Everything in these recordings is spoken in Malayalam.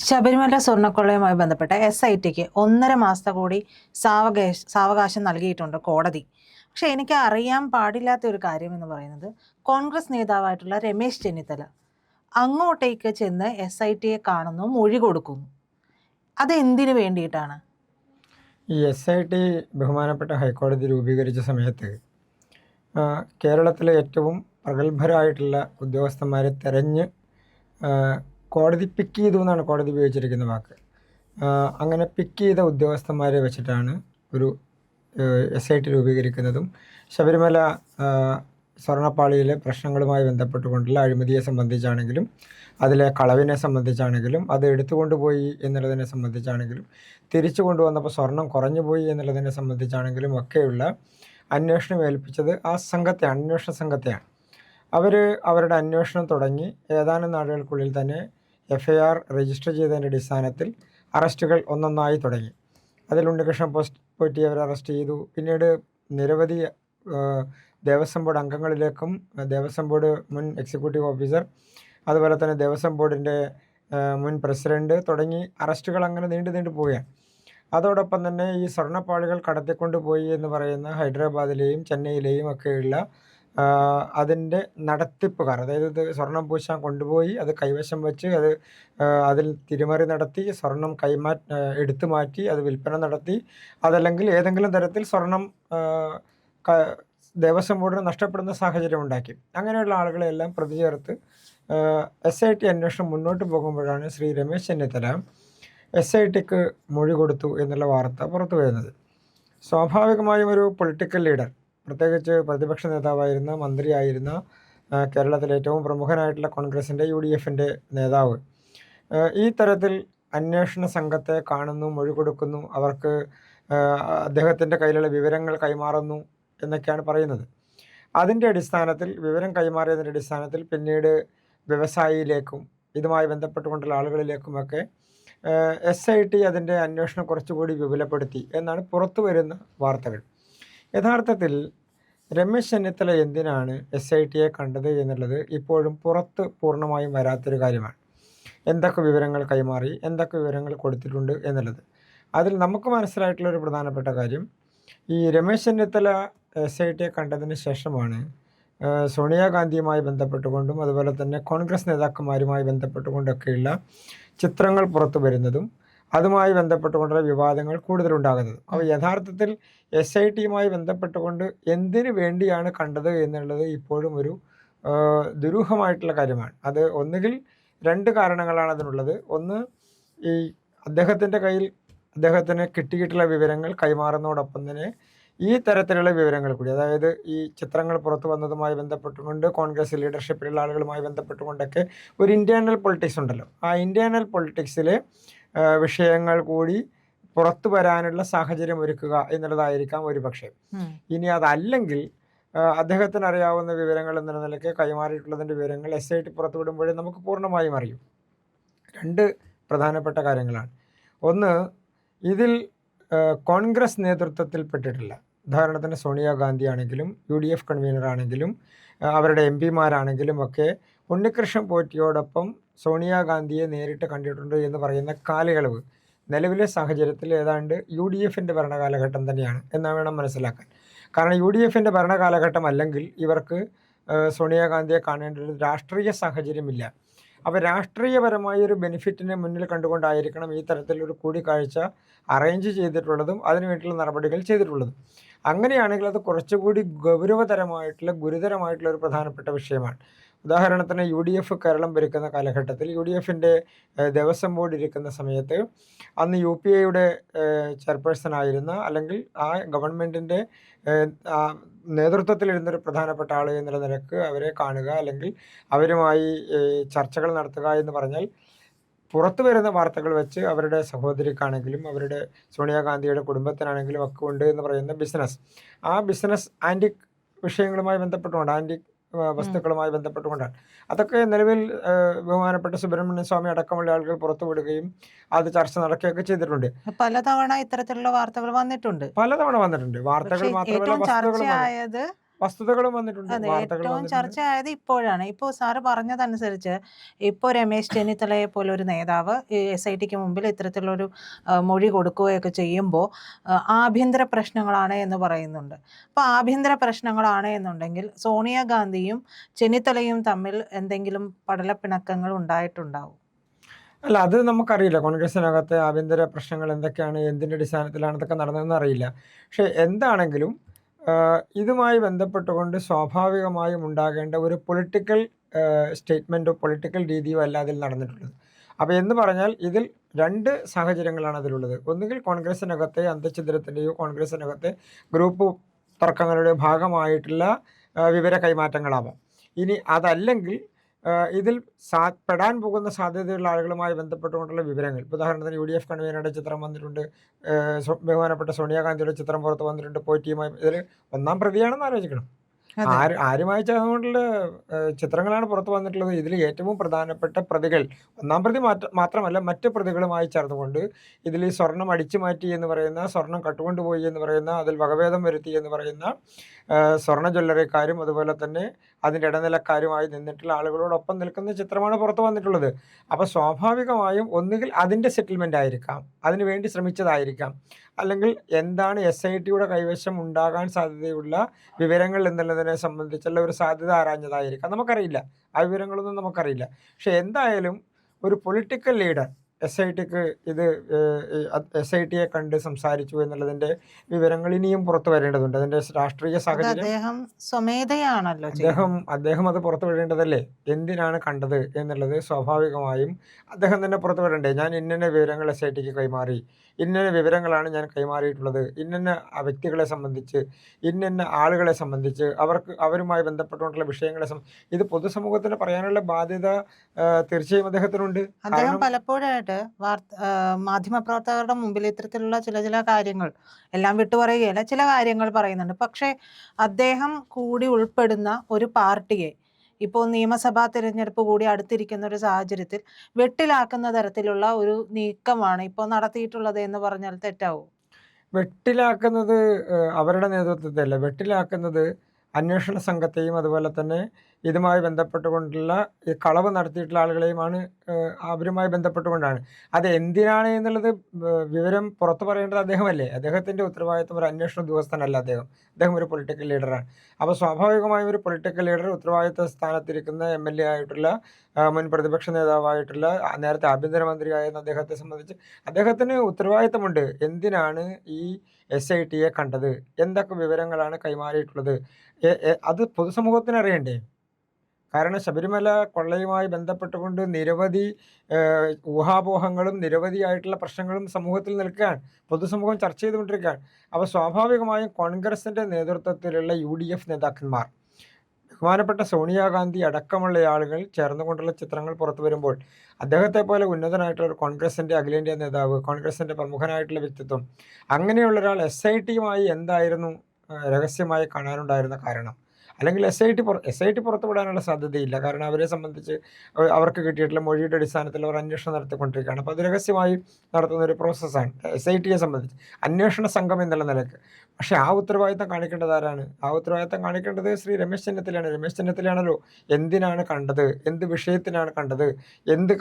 ശബരിമല സ്വർണ്ണക്കൊള്ളയുമായി ബന്ധപ്പെട്ട SITക്ക് 1.5 മാസത്തെ കൂടി സാവകാശം നൽകിയിട്ടുണ്ട് കോടതി. പക്ഷെ എനിക്ക് അറിയാൻ പാടില്ലാത്ത ഒരു കാര്യം എന്ന് പറയുന്നത്, കോൺഗ്രസ് നേതാവായിട്ടുള്ള രമേശ് ചെന്നിത്തല അങ്ങോട്ടേക്ക് ചെന്ന് SITയെ കാണുന്നു, മൊഴി കൊടുക്കുന്നു. അത് എന്തിനു വേണ്ടിയിട്ടാണ്? ഈ SIT ബഹുമാനപ്പെട്ട ഹൈക്കോടതി രൂപീകരിച്ച സമയത്ത് കേരളത്തിലെ ഏറ്റവും പ്രഗത്ഭരായിട്ടുള്ള ഉദ്യോഗസ്ഥന്മാരെ തെരഞ്ഞ് കോടതി പിക്ക് ചെയ്തു എന്നാണ് കോടതി ഉപയോഗിച്ചിരിക്കുന്ന വാക്ക്. അങ്ങനെ പിക്ക് ചെയ്ത ഉദ്യോഗസ്ഥന്മാരെ വെച്ചിട്ടാണ് ഒരു SIT രൂപീകരിക്കുന്നതും ശബരിമല സ്വർണ്ണപ്പാളിയിലെ പ്രശ്നങ്ങളുമായി ബന്ധപ്പെട്ടുകൊണ്ടുള്ള അഴിമതിയെ സംബന്ധിച്ചാണെങ്കിലും അതിലെ കളവിനെ സംബന്ധിച്ചാണെങ്കിലും അത് എടുത്തുകൊണ്ടുപോയി എന്നുള്ളതിനെ സംബന്ധിച്ചാണെങ്കിലും തിരിച്ചു കൊണ്ടുവന്നപ്പോൾ സ്വർണം കുറഞ്ഞുപോയി എന്നുള്ളതിനെ സംബന്ധിച്ചാണെങ്കിലും ഒക്കെയുള്ള അന്വേഷണം ഏൽപ്പിച്ചത് ആ സംഘത്തെയാണ്, അന്വേഷണ സംഘത്തെയാണ്. അവർ അവരുടെ അന്വേഷണം തുടങ്ങി ഏതാനും നാളുകൾക്കുള്ളിൽ തന്നെ FIR രജിസ്റ്റർ ചെയ്തതിൻ്റെ അടിസ്ഥാനത്തിൽ അറസ്റ്റുകൾ ഒന്നൊന്നായി തുടങ്ങി. അതിൽ ഉണ്ണികൃഷ്ണൻ പോറ്റി അവരെ അറസ്റ്റ് ചെയ്തു. പിന്നീട് നിരവധി ദേവസ്വം ബോർഡ് അംഗങ്ങളിലേക്കും ദേവസ്വം ബോർഡ് മുൻ എക്സിക്യൂട്ടീവ് ഓഫീസർ, അതുപോലെ തന്നെ ദേവസ്വം ബോർഡിൻ്റെ മുൻ പ്രസിഡൻറ്റ് തുടങ്ങി അറസ്റ്റുകൾ അങ്ങനെ നീണ്ടു പോവുകയാണ്. അതോടൊപ്പം തന്നെ ഈ സ്വർണ്ണപ്പാളികൾ കടത്തിക്കൊണ്ടുപോയി എന്ന് പറയുന്ന ഹൈദരാബാദിലെയും ചെന്നൈയിലെയും ഒക്കെയുള്ള അതിൻ്റെ നടത്തിപ്പുകാർ, അതായത് ഇത് സ്വർണം പൂശാൻ കൊണ്ടുപോയി അത് കൈവശം വെച്ച് അതിൽ തിരിമറി നടത്തി സ്വർണം എടുത്തു മാറ്റി അത് വിൽപ്പന നടത്തി, അതല്ലെങ്കിൽ ഏതെങ്കിലും തരത്തിൽ സ്വർണം ദേവസ്വം ബോർഡിന് നഷ്ടപ്പെടുന്ന സാഹചര്യം ഉണ്ടാക്കി. അങ്ങനെയുള്ള ആളുകളെല്ലാം പ്രതി ചേർത്ത് SIT അന്വേഷണം മുന്നോട്ട് പോകുമ്പോഴാണ് ശ്രീ രമേശ് ചെന്നിത്തല SITക്ക് മൊഴി കൊടുത്തു എന്നുള്ള വാർത്ത പുറത്തു വരുന്നത്. സ്വാഭാവികമായും ഒരു പൊളിറ്റിക്കൽ ലീഡർ, പ്രത്യേകിച്ച് പ്രതിപക്ഷ നേതാവായിരുന്ന, മന്ത്രിയായിരുന്ന, കേരളത്തിലെ ഏറ്റവും പ്രമുഖനായിട്ടുള്ള കോൺഗ്രസിൻ്റെ UDFൻ്റെ നേതാവ് ഈ തരത്തിൽ അന്വേഷണ സംഘത്തെ കാണുന്നു, മൊഴി കൊടുക്കുന്നു, അവർക്ക് അദ്ദേഹത്തിൻ്റെ കയ്യിലുള്ള വിവരങ്ങൾ കൈമാറുന്നു എന്നൊക്കെയാണ് പറയുന്നത്. അതിൻ്റെ അടിസ്ഥാനത്തിൽ, വിവരം കൈമാറിയതിൻ്റെ അടിസ്ഥാനത്തിൽ പിന്നീട് വ്യവസായിയിലേക്കും ഇതുമായി ബന്ധപ്പെട്ടുകൊണ്ടുള്ള ആളുകളിലേക്കുമൊക്കെ SIT അതിൻ്റെ അന്വേഷണം കുറച്ചുകൂടി വിപുലപ്പെടുത്തി എന്നാണ് പുറത്തു വരുന്ന വാർത്തകൾ. യഥാർത്ഥത്തിൽ രമേശ് ചെന്നിത്തല എന്തിനാണ് SITയെ കണ്ടത് എന്നുള്ളത് ഇപ്പോഴും പുറത്ത് പൂർണ്ണമായും വരാത്തൊരു കാര്യമാണ്. എന്തൊക്കെ വിവരങ്ങൾ കൈമാറി, എന്തൊക്കെ വിവരങ്ങൾ കൊടുത്തിട്ടുണ്ട് എന്നുള്ളത്. അതിൽ നമുക്ക് മനസ്സിലായിട്ടുള്ളൊരു പ്രധാനപ്പെട്ട കാര്യം, ഈ രമേശ് ചെന്നിത്തല SITയെ കണ്ടതിന് ശേഷമാണ് സോണിയാഗാന്ധിയുമായി ബന്ധപ്പെട്ടുകൊണ്ടും അതുപോലെ തന്നെ കോൺഗ്രസ് നേതാക്കന്മാരുമായി ബന്ധപ്പെട്ടുകൊണ്ടൊക്കെയുള്ള ചിത്രങ്ങൾ പുറത്തു വരുന്നതും അതുമായി ബന്ധപ്പെട്ടുകൊണ്ടുള്ള വിവാദങ്ങൾ കൂടുതലുണ്ടാകുന്നത്. അപ്പോൾ യഥാർത്ഥത്തിൽ SITയുമായി ബന്ധപ്പെട്ടുകൊണ്ട് എന്തിനു വേണ്ടിയാണ് കണ്ടത് എന്നുള്ളത് ഇപ്പോഴും ഒരു ദുരൂഹമായിട്ടുള്ള കാര്യമാണ്. അത് ഒന്നുകിൽ 2 കാരണങ്ങളാണ് അതിനുള്ളത്. ഒന്ന്, ഈ അദ്ദേഹത്തിൻ്റെ കയ്യിൽ അദ്ദേഹത്തിന് കിട്ടിയിട്ടുള്ള വിവരങ്ങൾ കൈമാറുന്നതോടൊപ്പം തന്നെ ഈ തരത്തിലുള്ള വിവരങ്ങൾ കൂടി, അതായത് ഈ ചിത്രങ്ങൾ പുറത്തു വന്നതുമായി ബന്ധപ്പെട്ടുകൊണ്ട് കോൺഗ്രസ് ലീഡർഷിപ്പിലുള്ള ആളുകളുമായി ബന്ധപ്പെട്ടുകൊണ്ടൊക്കെ ഒരു ഇൻറ്റേർണൽ പൊളിറ്റിക്സ് ഉണ്ടല്ലോ, ആ ഇൻറ്റേർണൽ പൊളിറ്റിക്സിലെ വിഷയങ്ങൾ കൂടി പുറത്തു വരാനുള്ള സാഹചര്യം ഒരുക്കുക എന്നുള്ളതായിരിക്കാം ഒരു പക്ഷേ. ഇനി അതല്ലെങ്കിൽ അദ്ദേഹത്തിന് അറിയാവുന്ന വിവരങ്ങൾ എന്ന നിലയ്ക്ക് കൈമാറിയിട്ടുള്ളതിൻ്റെ വിവരങ്ങൾ SIT പുറത്തുവിടുമ്പോഴേ നമുക്ക് പൂർണ്ണമായും അറിയും. 2 പ്രധാനപ്പെട്ട കാര്യങ്ങളാണ്. ഒന്ന്, ഇതിൽ കോൺഗ്രസ് നേതൃത്വത്തിൽപ്പെട്ടിട്ടില്ല, ഉദാഹരണത്തിന് സോണിയാഗാന്ധി ആണെങ്കിലും UDF കൺവീനർ ആണെങ്കിലും അവരുടെ MPമാരാണെങ്കിലും ഒക്കെ ഉണ്ണികൃഷ്ണൻ പോറ്റിയോടൊപ്പം സോണിയാഗാന്ധിയെ നേരിട്ട് കണ്ടിട്ടുണ്ട് എന്ന് പറയുന്ന കാലയളവ് നിലവിലെ സാഹചര്യത്തിൽ ഏതാണ്ട് UDFൻ്റെ ഭരണകാലഘട്ടം തന്നെയാണ് എന്ന് വേണം മനസ്സിലാക്കാൻ. കാരണം UDFൻ്റെ ഭരണകാലഘട്ടം അല്ലെങ്കിൽ ഇവർക്ക് സോണിയാഗാന്ധിയെ കാണേണ്ട ഒരു രാഷ്ട്രീയ സാഹചര്യമില്ല. അപ്പോൾ രാഷ്ട്രീയപരമായ ഒരു ബെനിഫിറ്റിനെ മുന്നിൽ കണ്ടുകൊണ്ടായിരിക്കണം ഈ തരത്തിലൊരു കൂടിക്കാഴ്ച അറേഞ്ച് ചെയ്തിട്ടുള്ളതും അതിനുവേണ്ടിയുള്ള നടപടികൾ ചെയ്തിട്ടുള്ളതും. അങ്ങനെയാണെങ്കിൽ അത് കുറച്ചുകൂടി ഗുരുതരമായിട്ടുള്ള ഒരു പ്രധാനപ്പെട്ട വിഷയമാണ്. ഉദാഹരണത്തിന് UDF കേരളം ഭരിക്കുന്ന കാലഘട്ടത്തിൽ UDFൻ്റെ ദേവസ്വം ബോർഡ് ഇരിക്കുന്ന സമയത്ത് അന്ന് UPAയുടെ ചെയർപേഴ്സണായിരുന്ന, അല്ലെങ്കിൽ ആ ഗവൺമെൻറ്റിൻ്റെ നേതൃത്വത്തിലിരുന്നൊരു പ്രധാനപ്പെട്ട ആൾ എന്നുള്ള നിലക്ക് അവരെ കാണുക, അല്ലെങ്കിൽ അവരുമായി ചർച്ചകൾ നടത്തുക എന്ന് പറഞ്ഞാൽ പുറത്തു വരുന്ന വാർത്തകൾ വെച്ച് അവരുടെ സഹോദരിക്കാണെങ്കിലും അവരുടെ സോണിയാഗാന്ധിയുടെ കുടുംബത്തിനാണെങ്കിലും ഒക്കെ ഉണ്ട് എന്ന് പറയുന്ന ബിസിനസ്, ആ ബിസിനസ് ആൻറ്റിക് വിഷയങ്ങളുമായി ബന്ധപ്പെട്ടുകൊണ്ട്, ആൻറ്റിക് വസ്തുക്കളുമായി ബന്ധപ്പെട്ടുകൊണ്ടാണ്. അതൊക്കെ നിലവിൽ ബഹുമാനപ്പെട്ട സുബ്രഹ്മണ്യ സ്വാമി അടക്കമുള്ള ആളുകൾ പുറത്തുവിടുകയും അത് ചർച്ച നടക്കുകയൊക്കെ ചെയ്തിട്ടുണ്ട്. പലതവണ ഇത്തരത്തിലുള്ള വാർത്തകൾ വന്നിട്ടുണ്ട്. വാർത്തകൾ മാത്രമല്ല ചർച്ചയായത് വസ്തുതകളും വന്നിട്ടുണ്ട്, അതെ, വാർത്തകൾ ഏറ്റവും വന്നിട്ടുണ്ട്. ചർച്ചയായത് ഇപ്പോഴാണ്. ഇപ്പോൾ സാറ് പറഞ്ഞതനുസരിച്ച് ഇപ്പോൾ രമേശ് ചെന്നിത്തലയെ പോലൊരു നേതാവ് ഈ SITക്ക് മുമ്പിൽ ഇത്തരത്തിലുള്ളൊരു മൊഴി കൊടുക്കുകയൊക്കെ ചെയ്യുമ്പോൾ ആഭ്യന്തര പ്രശ്നങ്ങളാണ് എന്ന് പറയുന്നുണ്ട്. അപ്പോൾ ആഭ്യന്തര പ്രശ്നങ്ങളാണ് എന്നുണ്ടെങ്കിൽ സോണിയാഗാന്ധിയും ചെന്നിത്തലയും തമ്മിൽ എന്തെങ്കിലും പടലപ്പിണക്കങ്ങൾ ഉണ്ടായിട്ടുണ്ടാവും? അല്ല, അത് നമുക്കറിയില്ല. കോൺഗ്രസിനകത്തെ ആഭ്യന്തര പ്രശ്നങ്ങൾ എന്തൊക്കെയാണ്, എന്തിൻ്റെ അടിസ്ഥാനത്തിലാണ് ഇതൊക്കെ നടന്നതെന്ന് അറിയില്ല. പക്ഷേ എന്താണെങ്കിലും ഇതുമായി ബന്ധപ്പെട്ടുകൊണ്ട് സ്വാഭാവികമായും ഉണ്ടാകേണ്ട ഒരു പൊളിറ്റിക്കൽ സ്റ്റേറ്റ്മെൻറ്റോ പൊളിറ്റിക്കൽ രീതിയോ അല്ല അതിൽ നടന്നിട്ടുള്ളത്. അപ്പോൾ എന്ന് പറഞ്ഞാൽ ഇതിൽ 2 സാഹചര്യങ്ങളാണ് അതിലുള്ളത്. ഒന്നുകിൽ കോൺഗ്രസിനകത്തെ അന്തഃഛിദ്രത്തിൻ്റെയോ കോൺഗ്രസിനകത്തെ ഗ്രൂപ്പ് തർക്കങ്ങളുടെയോ ഭാഗമായിട്ടുള്ള വിവര കൈമാറ്റങ്ങളാവാം. ഇനി അതല്ലെങ്കിൽ ഇതിൽ പെടാൻ പോകുന്ന സാധ്യതയുള്ള ആളുകളുമായി ബന്ധപ്പെട്ടുകൊണ്ടുള്ള വിവരങ്ങൾ. ഇപ്പോൾ ഉദാഹരണത്തിന് UDF കൺവീനറുടെ ചിത്രം വന്നിട്ടുണ്ട്, ബഹുമാനപ്പെട്ട സോണിയാഗാന്ധിയുടെ ചിത്രം പുറത്ത് വന്നിട്ടുണ്ട്. പോറ്റിയുമായി ഇതിൽ ഒന്നാം പ്രതിയാണെന്ന് ആലോചിക്കണം. ആരുമായി ചേർന്നുകൊണ്ടുള്ള ചിത്രങ്ങളാണ് പുറത്ത് വന്നിട്ടുള്ളത്. ഇതിൽ ഏറ്റവും പ്രധാനപ്പെട്ട പ്രതികൾ, ഒന്നാം പ്രതി മാത്രമല്ല മറ്റ് പ്രതികളുമായി ചേർന്നുകൊണ്ട് ഇതിൽ ഈ സ്വർണം അടിച്ചു മാറ്റി എന്ന് പറയുന്ന, സ്വർണം കട്ടുകൊണ്ടുപോയി എന്ന് പറയുന്ന, അതിൽ വകഭേദം വരുത്തി എന്ന് പറയുന്ന സ്വർണ്ണ ജ്വല്ലറിക്കാരും അതുപോലെ തന്നെ അതിൻ്റെ ഇടനിലക്കാരുമായി നിന്നിട്ടുള്ള ആളുകളോടൊപ്പം നിൽക്കുന്ന ചിത്രമാണ് പുറത്ത് വന്നിട്ടുള്ളത്. അപ്പോൾ സ്വാഭാവികമായും ഒന്നുകിൽ അതിൻ്റെ സെറ്റിൽമെൻ്റ് ആയിരിക്കാം, അതിനു വേണ്ടി ശ്രമിച്ചതായിരിക്കാം, അല്ലെങ്കിൽ എന്താണ് SITയുടെ കൈവശം ഉണ്ടാകാൻ സാധ്യതയുള്ള വിവരങ്ങൾ എന്നുള്ളതിനെ സംബന്ധിച്ചുള്ള ഒരു സാധ്യത ആരാഞ്ഞതായിരിക്കാം. നമുക്കറിയില്ല, ആ വിവരങ്ങളൊന്നും നമുക്കറിയില്ല. പക്ഷെ എന്തായാലും ഒരു പൊളിറ്റിക്കൽ ലീഡർ SITയെ കണ്ട് സംസാരിച്ചു എന്നുള്ളതിൻ്റെ വിവരങ്ങൾ ഇനിയും പുറത്തു വരേണ്ടതുണ്ട്. അതിൻ്റെ രാഷ്ട്രീയ സാഹചര്യം അദ്ദേഹം സ്വമേധയാണല്ലോ അദ്ദേഹം അത് പുറത്തു വിടേണ്ടതല്ലേ. എന്തിനാണ് കണ്ടത് എന്നുള്ളത് സ്വാഭാവികമായും അദ്ദേഹം തന്നെ പുറത്തു വിടണ്ടേ. ഞാൻ ഇന്ന വിവരങ്ങൾ SITക്ക് കൈമാറി, ഇന്ന വിവരങ്ങളാണ് ഞാൻ കൈമാറിയിട്ടുള്ളത്, ഇന്ന വ്യക്തികളെ സംബന്ധിച്ച്, ഇന്ന ആളുകളെ സംബന്ധിച്ച്, അവരുമായി ബന്ധപ്പെട്ടുകൊണ്ടുള്ള വിഷയങ്ങളെ ഇത് പൊതുസമൂഹത്തിന് പറയാനുള്ള ബാധ്യത തീർച്ചയായും അദ്ദേഹത്തിനുണ്ട്. അദ്ദേഹം പലപ്പോഴായിട്ട് മാധ്യമപ്രവർത്തകരുടെ മുമ്പിൽ ഇത്തരത്തിലുള്ള ചില കാര്യങ്ങൾ എല്ലാം വിട്ടുപറയുകയല്ല, ചില കാര്യങ്ങൾ പറയുന്നുണ്ട്. പക്ഷേ അദ്ദേഹം കൂടി ഉൾപ്പെടുന്ന ഒരു പാർട്ടിയെ ഇപ്പോൾ നിയമസഭാ തിരഞ്ഞെടുപ്പ് കൂടി അടുത്തിരിക്കുന്ന ഒരു സാഹചര്യത്തിൽ വെട്ടിലാക്കുന്ന തരത്തിലുള്ള ഒരു നീക്കമാണ് ഇപ്പോൾ നടത്തിയിട്ടുള്ളത് എന്ന് പറഞ്ഞാൽ തെറ്റാവും? വെട്ടിലാക്കുന്നത് അവരുടെ നേതൃത്വത്തിലല്ല, വെട്ടിലാക്കുന്നത് അന്വേഷണ സംഘത്തെയും അതുപോലെ തന്നെ ഇതുമായി ബന്ധപ്പെട്ടുകൊണ്ടുള്ള ഈ കളവ് നടത്തിയിട്ടുള്ള ആളുകളെയുമാണ്. അവരുമായി ബന്ധപ്പെട്ടുകൊണ്ടാണ്. അത് എന്തിനാണ് എന്നുള്ളത് വിവരം പുറത്തു പറയേണ്ടത് അദ്ദേഹമല്ലേ. അദ്ദേഹത്തിൻ്റെ ഉത്തരവാദിത്വം ഒരു അന്വേഷണ ഉദ്യോഗസ്ഥനല്ല. അദ്ദേഹം ഒരു പൊളിറ്റിക്കൽ ലീഡറാണ്. അപ്പോൾ സ്വാഭാവികമായും ഒരു പൊളിറ്റിക്കൽ ലീഡർ ഉത്തരവാദിത്വ സ്ഥാനത്തിരിക്കുന്ന MLA ആയിട്ടുള്ള, മുൻ പ്രതിപക്ഷ നേതാവായിട്ടുള്ള, നേരത്തെ ആഭ്യന്തരമന്ത്രിയായിരുന്ന അദ്ദേഹത്തെ സംബന്ധിച്ച് അദ്ദേഹത്തിന് ഉത്തരവാദിത്തമുണ്ട്. എന്തിനാണ് ഈ SITയെ കണ്ടത്, എന്തൊക്കെ വിവരങ്ങളാണ് കൈമാറിയിട്ടുള്ളത്, അത് പൊതുസമൂഹത്തിന് അറിയണ്ടേ. കാരണം ശബരിമല കൊള്ളയുമായി ബന്ധപ്പെട്ടുകൊണ്ട് നിരവധി ഊഹാപോഹങ്ങളും നിരവധിയായിട്ടുള്ള പ്രശ്നങ്ങളും സമൂഹത്തിൽ നിൽക്കുകയാണ്. പൊതുസമൂഹം ചർച്ച ചെയ്തുകൊണ്ടിരിക്കുകയാണ്. അപ്പോൾ സ്വാഭാവികമായും കോൺഗ്രസിൻ്റെ നേതൃത്വത്തിലുള്ള UDF നേതാക്കന്മാർ, ബഹുമാനപ്പെട്ട സോണിയാഗാന്ധി അടക്കമുള്ള ആളുകൾ ചേർന്നുകൊണ്ടുള്ള ചിത്രങ്ങൾ പുറത്തു വരുമ്പോൾ അദ്ദേഹത്തെ പോലെ ഉന്നതനായിട്ടുള്ള ഒരു കോൺഗ്രസിൻ്റെ അഖിലേന്ത്യാ നേതാവ്, കോൺഗ്രസിൻ്റെ പ്രമുഖനായിട്ടുള്ള വ്യക്തിത്വം, അങ്ങനെയുള്ള ഒരാൾ SITയുമായി എന്തായിരുന്നു രഹസ്യമായി കാണാനുണ്ടായിരുന്ന കാരണം? അല്ലെങ്കിൽ SIT പുറത്തുവിടാനുള്ള സാധ്യതയില്ല. കാരണം അവരെ സംബന്ധിച്ച് അവർക്ക് കിട്ടിയിട്ടുള്ള മൊഴിയുടെ അടിസ്ഥാനത്തിൽ അവർ അന്വേഷണം നടത്തിക്കൊണ്ടിരിക്കുകയാണ്. അപ്പോൾ അത് രഹസ്യമായി നടത്തുന്ന ഒരു പ്രോസസ്സാണ് SITയെ സംബന്ധിച്ച്, അന്വേഷണ സംഘം എന്നുള്ള നിലയ്ക്ക്. പക്ഷേ ആ ഉത്തരവാദിത്തം കാണിക്കേണ്ടത് ആരാണ്? ആ ഉത്തരവാദിത്തം കാണിക്കേണ്ടത് ശ്രീ രമേശ് ചെന്നിത്തലയാണ്. രമേശ് ചെന്നിത്തലയാണല്ലോ എന്തിനാണ് കണ്ടത്, എന്ത് വിഷയത്തിനാണ് കണ്ടത്, എന്ത്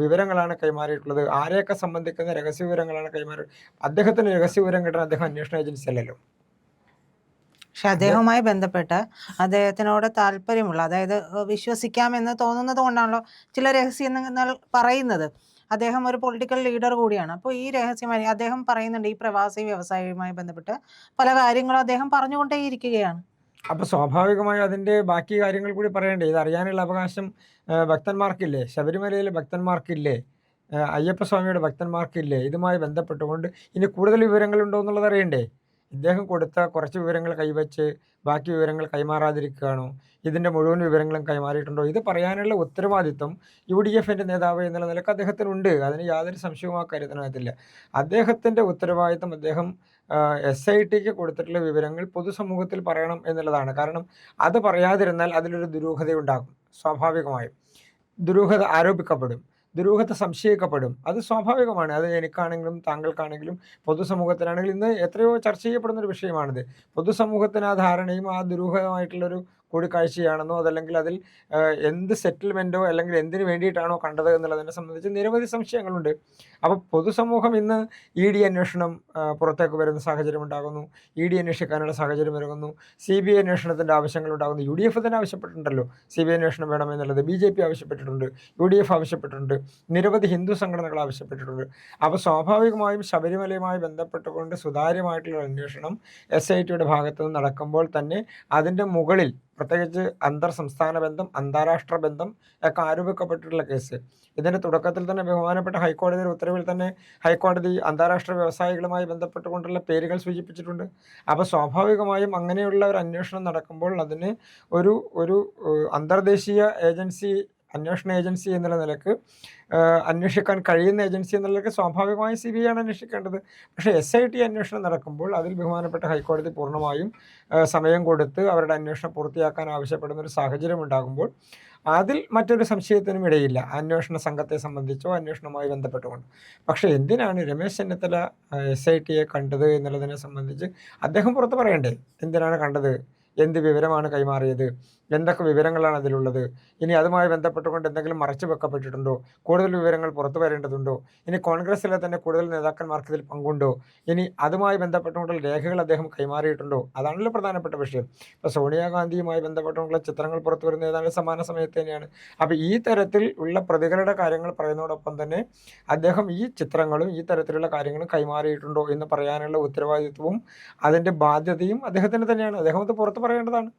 വിവരങ്ങളാണ് കൈമാറിയിട്ടുള്ളത്, ആരെയൊക്കെ സംബന്ധിക്കുന്ന രഹസ്യ വിവരങ്ങളാണ് കൈമാറി. അദ്ദേഹത്തിന് രഹസ്യ വിവരം കിട്ടാൻ അദ്ദേഹം അന്വേഷണ ഏജൻസി അല്ലല്ലോ. പക്ഷെ അദ്ദേഹവുമായി ബന്ധപ്പെട്ട് അദ്ദേഹത്തിനോട് താല്പര്യമുള്ള, അതായത് വിശ്വസിക്കാമെന്ന് തോന്നുന്നത് കൊണ്ടാണല്ലോ ചില രഹസ്യങ്ങൾ പറയുന്നത്. അദ്ദേഹം ഒരു പൊളിറ്റിക്കൽ ലീഡർ കൂടിയാണ്. അപ്പോൾ ഈ രഹസ്യമായി അദ്ദേഹം പറയുന്നുണ്ട്, ഈ പ്രവാസി വ്യവസായവുമായി ബന്ധപ്പെട്ട് പല കാര്യങ്ങളും അദ്ദേഹം പറഞ്ഞുകൊണ്ടേയിരിക്കുകയാണ്. അപ്പോൾ സ്വാഭാവികമായും അതിൻ്റെ ബാക്കി കാര്യങ്ങൾ കൂടി പറയണ്ടേ. ഇത് അറിയാനുള്ള അവകാശം ഭക്തന്മാർക്കില്ലേ? ശബരിമലയിലെ ഭക്തന്മാർക്കില്ലേ? അയ്യപ്പസ്വാമിയുടെ ഭക്തന്മാർക്കില്ലേ? ഇതുമായി ബന്ധപ്പെട്ടുകൊണ്ട് ഇനി കൂടുതൽ വിവരങ്ങളുണ്ടോ എന്നുള്ളത് അറിയണ്ടേ. ഇദ്ദേഹം കൊടുത്ത കുറച്ച് വിവരങ്ങൾ കൈവച്ച് ബാക്കി വിവരങ്ങൾ കൈമാറാതിരിക്കുകയാണോ? ഇതിൻ്റെ മുഴുവൻ വിവരങ്ങളും കൈമാറിയിട്ടുണ്ടോ? ഇത് പറയാനുള്ള ഉത്തരവാദിത്വം UDFൻ്റെ നേതാവ് എന്നുള്ള നിലക്ക് അദ്ദേഹത്തിനുണ്ട്. അതിന് യാതൊരു സംശയവും ആ കാര്യത്തിനകത്തില്ല. അദ്ദേഹത്തിൻ്റെ ഉത്തരവാദിത്വം അദ്ദേഹം SITക്ക് കൊടുത്തിട്ടുള്ള വിവരങ്ങൾ പൊതുസമൂഹത്തിൽ പറയണം എന്നുള്ളതാണ്. കാരണം അത് പറയാതിരുന്നാൽ അതിലൊരു ദുരൂഹതയുണ്ടാകും. സ്വാഭാവികമായും ദുരൂഹത ആരോപിക്കപ്പെടും. ദുരൂഹത സംശയിക്കപ്പെടും. അത് സ്വാഭാവികമാണ്. അത് എനിക്കാണെങ്കിലും താങ്കൾക്കാണെങ്കിലും പൊതുസമൂഹത്തിനാണെങ്കിലും ഇന്ന് എത്രയോ ചർച്ച ചെയ്യപ്പെടുന്ന ഒരു വിഷയമാണിത്. പൊതുസമൂഹത്തിന് ആ ധാരണയും ആ ദുരൂഹമായിട്ടുള്ളൊരു കൂടിക്കാഴ്ചയാണെന്നോ അതല്ലെങ്കിൽ അതിൽ എന്ത് സെറ്റിൽമെൻറ്റോ അല്ലെങ്കിൽ എന്തിനു വേണ്ടിയിട്ടാണോ കണ്ടത് എന്നുള്ളതിനെ സംബന്ധിച്ച് നിരവധി സംശയങ്ങളുണ്ട്. അപ്പോൾ പൊതുസമൂഹം ഇന്ന് ED അന്വേഷണം പുറത്തേക്ക് വരുന്ന സാഹചര്യം ഉണ്ടാകുന്നു. ED അന്വേഷിക്കാനുള്ള സാഹചര്യം ഒരുങ്ങുന്നു. CBI അന്വേഷണത്തിൻ്റെ ആവശ്യങ്ങളുണ്ടാകുന്നു. UDF തന്നെ ആവശ്യപ്പെട്ടിട്ടുണ്ടല്ലോ CBI അന്വേഷണം വേണമെന്നുള്ളത്. BJP ആവശ്യപ്പെട്ടിട്ടുണ്ട്. UDF ആവശ്യപ്പെട്ടിട്ടുണ്ട്. നിരവധി ഹിന്ദു സംഘടനകൾ ആവശ്യപ്പെട്ടിട്ടുണ്ട്. അപ്പോൾ സ്വാഭാവികമായും ശബരിമലയുമായി ബന്ധപ്പെട്ടുകൊണ്ട് സുതാര്യമായിട്ടുള്ള അന്വേഷണം SITയുടെ ഭാഗത്തു നിന്ന് നടക്കുമ്പോൾ തന്നെ അതിൻ്റെ മുകളിൽ പ്രത്യേകിച്ച് അന്തർ സംസ്ഥാന ബന്ധം, അന്താരാഷ്ട്ര ബന്ധം ഒക്കെ ആരോപിക്കപ്പെട്ടിട്ടുള്ള കേസ്. ഇതിൻ്റെ തുടക്കത്തിൽ തന്നെ ബഹുമാനപ്പെട്ട ഹൈക്കോടതിയുടെ ഉത്തരവിൽ തന്നെ ഹൈക്കോടതി അന്താരാഷ്ട്ര വ്യവസായികളുമായി ബന്ധപ്പെട്ടുകൊണ്ടുള്ള പേരുകൾ സൂചിപ്പിച്ചിട്ടുണ്ട്. അപ്പോൾ സ്വാഭാവികമായും അങ്ങനെയുള്ള ഒരു അന്വേഷണം നടക്കുമ്പോൾ അതിന് ഒരു ഒരു അന്തർദേശീയ ഏജൻസി, അന്വേഷണ ഏജൻസി എന്നുള്ള നിലക്ക് അന്വേഷിക്കാൻ കഴിയുന്ന ഏജൻസി എന്നുള്ള നിലക്ക് സ്വാഭാവികമായും CBI ആണ് അന്വേഷിക്കേണ്ടത്. പക്ഷേ SIT അന്വേഷണം നടക്കുമ്പോൾ അതിൽ ബഹുമാനപ്പെട്ട ഹൈക്കോടതി പൂർണ്ണമായും സമയം കൊടുത്ത് അവരുടെ അന്വേഷണം പൂർത്തിയാക്കാൻ ആവശ്യപ്പെടുന്ന ഒരു സാഹചര്യം ഉണ്ടാകുമ്പോൾ അതിൽ മറ്റൊരു സംശയത്തിനും ഇടയില്ല അന്വേഷണ സംഘത്തെ സംബന്ധിച്ചോ അന്വേഷണവുമായി ബന്ധപ്പെട്ടുകൊണ്ട്. പക്ഷേ എന്തിനാണ് രമേശ് ചെന്നിത്തല SITയെ കണ്ടത് എന്നുള്ളതിനെ സംബന്ധിച്ച് അദ്ദേഹം പുറത്ത് പറയണ്ടേ? എന്തിനാണ് കണ്ടത്, എന്ത് വിവരമാണ് കൈമാറിയത്, എന്തൊക്കെ വിവരങ്ങളാണ് അതിലുള്ളത്, ഇനി അതുമായി ബന്ധപ്പെട്ടുകൊണ്ട് എന്തെങ്കിലും മറച്ചു വെക്കപ്പെട്ടിട്ടുണ്ടോ, കൂടുതൽ വിവരങ്ങൾ പുറത്തു വരേണ്ടതുണ്ടോ, ഇനി കോൺഗ്രസ്സിലെ തന്നെ കൂടുതൽ നേതാക്കന്മാർക്ക് ഇതിൽ പങ്കുണ്ടോ, ഇനി അതുമായി ബന്ധപ്പെട്ടുകൊണ്ടുള്ള രേഖകൾ അദ്ദേഹം കൈമാറിയിട്ടുണ്ടോ, അതാണല്ലോ പ്രധാനപ്പെട്ട വിഷയം. ഇപ്പോൾ സോണിയാഗാന്ധിയുമായി ബന്ധപ്പെട്ടുകൊണ്ടുള്ള ചിത്രങ്ങൾ പുറത്തു വരുന്ന ഏതാണ്ട് സമാന സമയത്ത് തന്നെയാണ്. അപ്പോൾ ഈ തരത്തിൽ ഉള്ള പ്രതികളുടെ കാര്യങ്ങൾ പറയുന്നതോടൊപ്പം തന്നെ അദ്ദേഹം ഈ ചിത്രങ്ങളും ഈ തരത്തിലുള്ള കാര്യങ്ങളും കൈമാറിയിട്ടുണ്ടോ എന്ന് പറയാനുള്ള ഉത്തരവാദിത്വവും അതിൻ്റെ ബാധ്യതയും അദ്ദേഹത്തിന് തന്നെയാണ്. അദ്ദേഹം അത് പുറത്ത് പറയേണ്ടതാണ്.